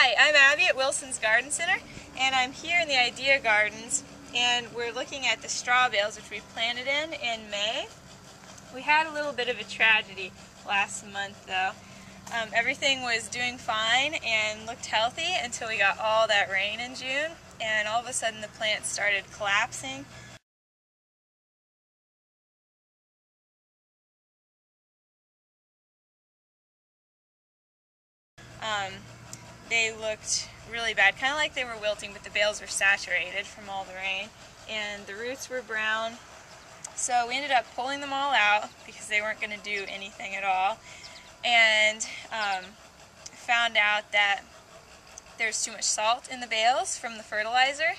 Hi, I'm Abby at Wilson's Garden Center, and I'm here in the Idea Gardens, and we're looking at the straw bales which we planted in May. We had a little bit of a tragedy last month though. Everything was doing fine and looked healthy until we got all that rain in June, and all of a sudden the plants started collapsing. They looked really bad, kind of like they were wilting, but the bales were saturated from all the rain, and the roots were brown. So we ended up pulling them all out because they weren't going to do anything at all, and found out that there's too much salt in the bales from the fertilizer,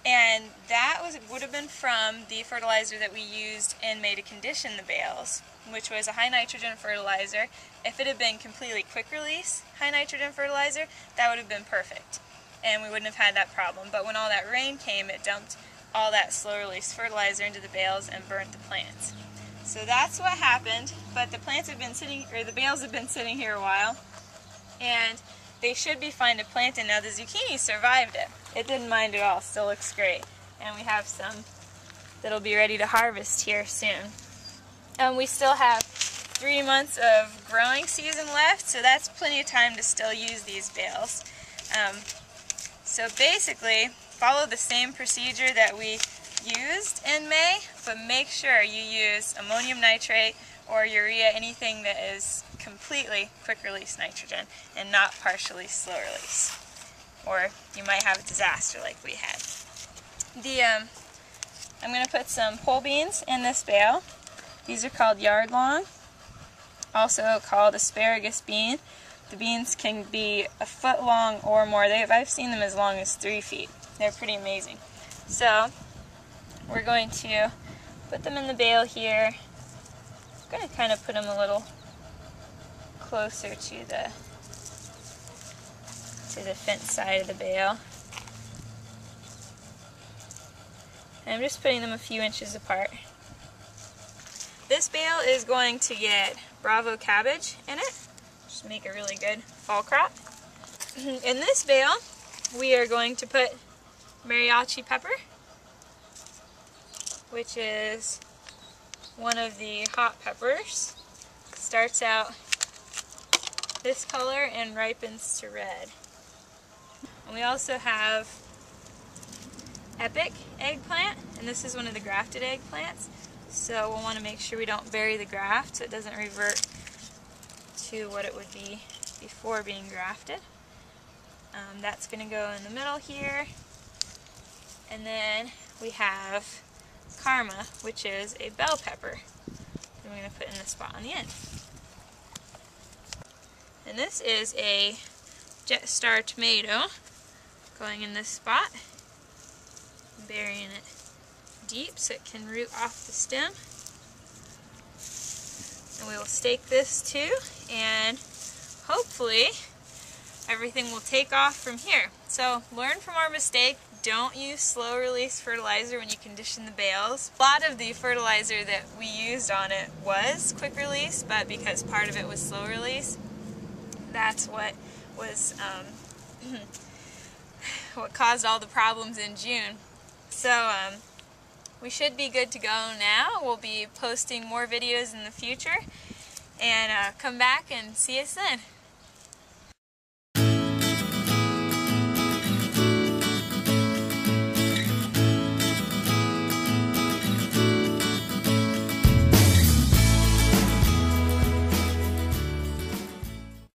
and that would have been from the fertilizer that we used in May to condition the bales, which was a high nitrogen fertilizer. If it had been completely quick release high nitrogen fertilizer, that would have been perfect and we wouldn't have had that problem. But when all that rain came, it dumped all that slow release fertilizer into the bales and burnt the plants. So that's what happened, but the plants have been sitting, or the bales have been sitting here a while, and they should be fine to plant in. Now the zucchini survived it. It didn't mind at all, still looks great. And we have some that'll be ready to harvest here soon. We still have 3 months of growing season left, so that's plenty of time to still use these bales. So basically, follow the same procedure that we used in May, but make sure you use ammonium nitrate or urea, anything that is completely quick release nitrogen and not partially slow release, or you might have a disaster like we had. I'm going to put some pole beans in this bale. These are called yard long, also called asparagus bean. The beans can be a foot long or more. I've seen them as long as 3 feet. They're pretty amazing. So we're going to put them in the bale here. I'm going to kind of put them a little closer to the fence side of the bale. And I'm just putting them a few inches apart. This bale is going to get Bravo cabbage in it, just make a really good fall crop. In this bale, we are going to put mariachi pepper, which is one of the hot peppers. Starts out this color and ripens to red. And we also have epic eggplant, and this is one of the grafted eggplants. So we'll want to make sure we don't bury the graft so it doesn't revert to what it would be before being grafted. That's going to go in the middle here. And then we have karma, which is a bell pepper. And we're going to put in the spot on the end. And this is a jet star tomato going in this spot. Burying it deep so it can root off the stem. And we will stake this too, and hopefully everything will take off from here. So learn from our mistake. Don't use slow release fertilizer when you condition the bales. A lot of the fertilizer that we used on it was quick release, but because part of it was slow release, that's what was what caused all the problems in June. So we should be good to go now. We'll be posting more videos in the future, and come back and see us then.